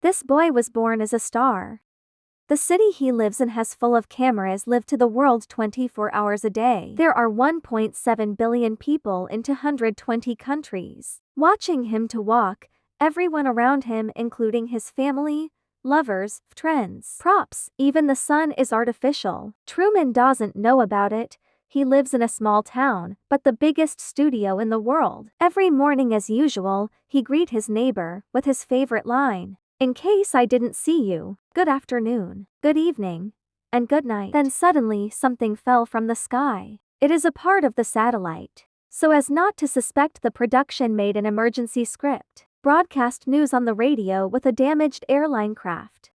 This boy was born as a star. The city he lives in has full of cameras live to the world 24 hours a day. There are 1.7 billion people in 220 countries. Watching him to walk, everyone around him including his family, lovers, friends, props, even the sun is artificial. Truman doesn't know about it. He lives in a small town, but the biggest studio in the world. Every morning as usual, he greet his neighbor with his favorite line. In case I didn't see you, good afternoon, good evening, and good night. Then suddenly something fell from the sky. It is a part of the satellite. So as not to suspect, the production made an emergency script, broadcast news on the radio with a damaged airline craft.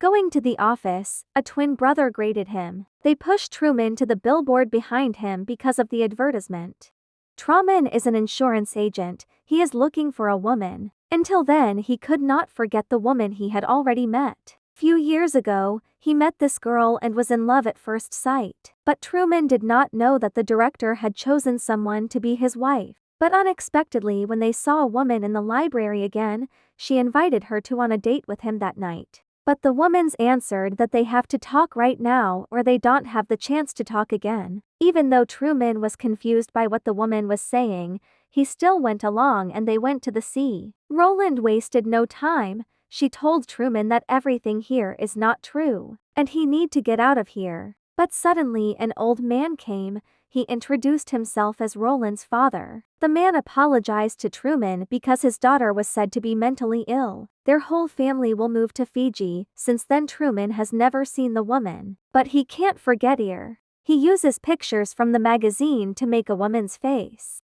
Going to the office, a twin brother greeted him. They pushed Truman to the billboard behind him because of the advertisement. Truman is an insurance agent. He is looking for a woman. Until then, he could not forget the woman he had already met. Few years ago, he met this girl and was in love at first sight. But Truman did not know that the director had chosen someone to be his wife. But unexpectedly, when they saw a woman in the library again, she invited her to on a date with him that night. But the woman's answered that they have to talk right now or they don't have the chance to talk again. Even though Truman was confused by what the woman was saying, he still went along and they went to the sea. Roland wasted no time. She told Truman that everything here is not true, and he need to get out of here. But suddenly an old man came. He introduced himself as Roland's father. The man apologized to Truman because his daughter was said to be mentally ill. Their whole family will move to Fiji. Since then Truman has never seen the woman. But he can't forget her. He uses pictures from the magazine to make a woman's face.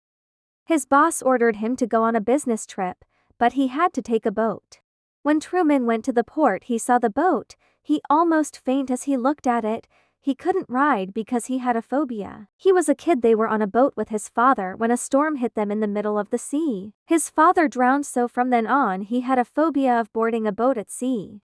His boss ordered him to go on a business trip, but he had to take a boat. When Truman went to the port, he saw the boat. He almost fainted as he looked at it. He couldn't ride because he had a phobia. He was a kid. They were on a boat with his father when a storm hit them in the middle of the sea. His father drowned, so from then on he had a phobia of boarding a boat at sea.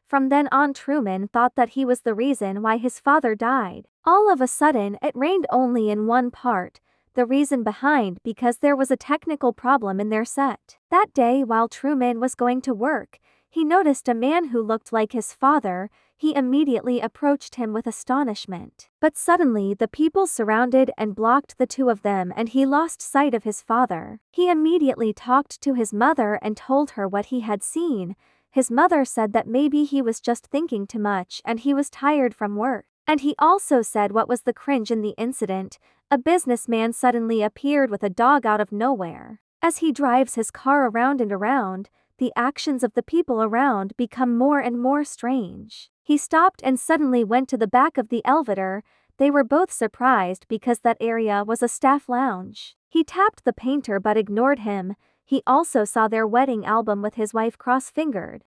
From then on Truman thought that he was the reason why his father died. All of a sudden it rained only in one part. The reason behind because there was a technical problem in their set. That day while Truman was going to work, he noticed a man who looked like his father. He immediately approached him with astonishment. But suddenly the people surrounded and blocked the two of them and he lost sight of his father. He immediately talked to his mother and told her what he had seen. His mother said that maybe he was just thinking too much and he was tired from work. And he also said what was the cringe in the incident. A businessman suddenly appeared with a dog out of nowhere. As he drives his car around and around, the actions of the people around become more and more strange. He stopped and suddenly went to the back of the elevator. They were both surprised because that area was a staff lounge. He tapped the painter but ignored him. He also saw their wedding album with his wife cross-fingered.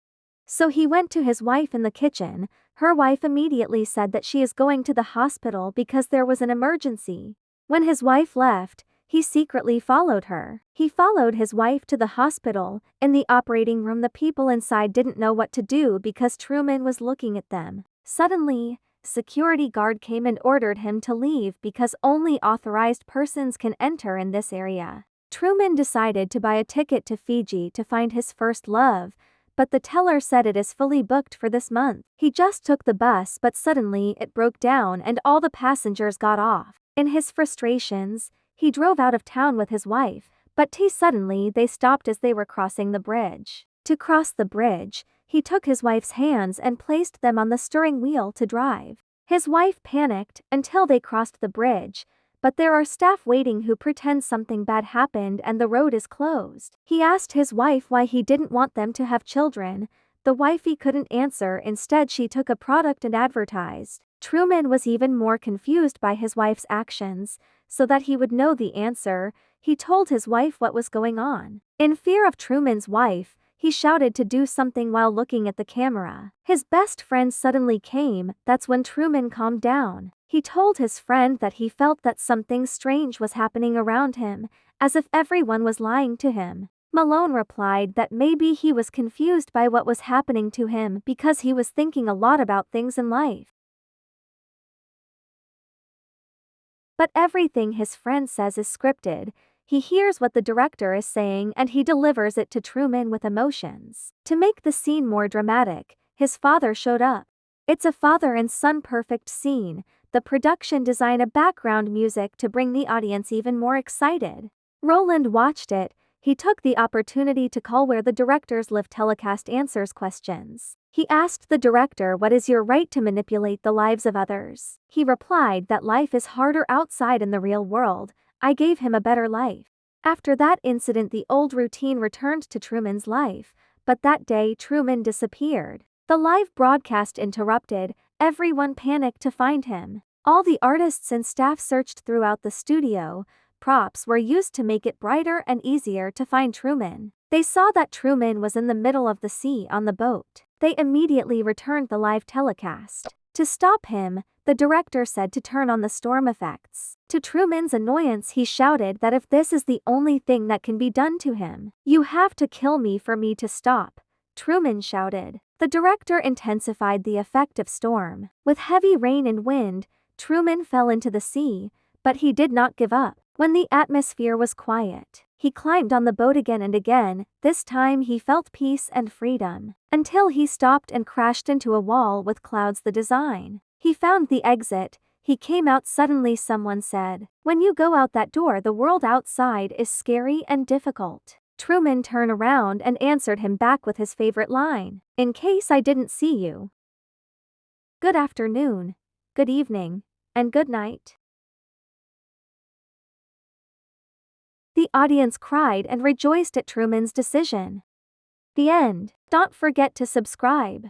So he went to his wife in the kitchen. Her wife immediately said that she is going to the hospital because there was an emergency. When his wife left, he secretly followed her. He followed his wife to the hospital. In the operating room, the people inside didn't know what to do because Truman was looking at them. Suddenly, security guard came and ordered him to leave because only authorized persons can enter in this area. Truman decided to buy a ticket to Fiji to find his first love, but the teller said it is fully booked for this month. He just took the bus, but suddenly it broke down and all the passengers got off. In his frustrations, he drove out of town with his wife, but suddenly they stopped as they were crossing the bridge. To cross the bridge, he took his wife's hands and placed them on the steering wheel to drive. His wife panicked until they crossed the bridge, but there are staff waiting who pretend something bad happened and the road is closed. He asked his wife why he didn't want them to have children. The wifey couldn't answer. Instead, she took a product and advertised. Truman was even more confused by his wife's actions. So that he would know the answer, he told his wife what was going on. In fear of Truman's wife, he shouted to do something while looking at the camera. His best friend suddenly came. That's when Truman calmed down. He told his friend that he felt that something strange was happening around him, as if everyone was lying to him. Malone replied that maybe he was confused by what was happening to him because he was thinking a lot about things in life. But everything his friend says is scripted. he hears what the director is saying and he delivers it to Truman with emotions. To make the scene more dramatic, his father showed up. It's a father and son perfect scene. The production designed a background music to bring the audience even more excited. Roland watched it. He took the opportunity to call where the director's live telecast answers questions. He asked the director, "What is your right to manipulate the lives of others?" He replied that life is harder outside in the real world. I gave him a better life. After that incident, the old routine returned to Truman's life, but that day Truman disappeared. The live broadcast interrupted. Everyone panicked to find him. All the artists and staff searched throughout the studio. Props were used to make it brighter and easier to find Truman. They saw that Truman was in the middle of the sea on the boat. They immediately returned the live telecast. To stop him, the director said to turn on the storm effects. To Truman's annoyance, he shouted that if this is the only thing that can be done to him, "You have to kill me for me to stop," Truman shouted. The director intensified the effect of storm. With heavy rain and wind, Truman fell into the sea, but he did not give up. When the atmosphere was quiet, he climbed on the boat again and again. This time he felt peace and freedom, until he stopped and crashed into a wall with clouds the design. He found the exit. He came out suddenly. Someone said, "When you go out that door, the world outside is scary and difficult." Truman turned around and answered him back with his favorite line, "In case I didn't see you. Good afternoon, good evening, and good night." The audience cried and rejoiced at Truman's decision. The end. Don't forget to subscribe.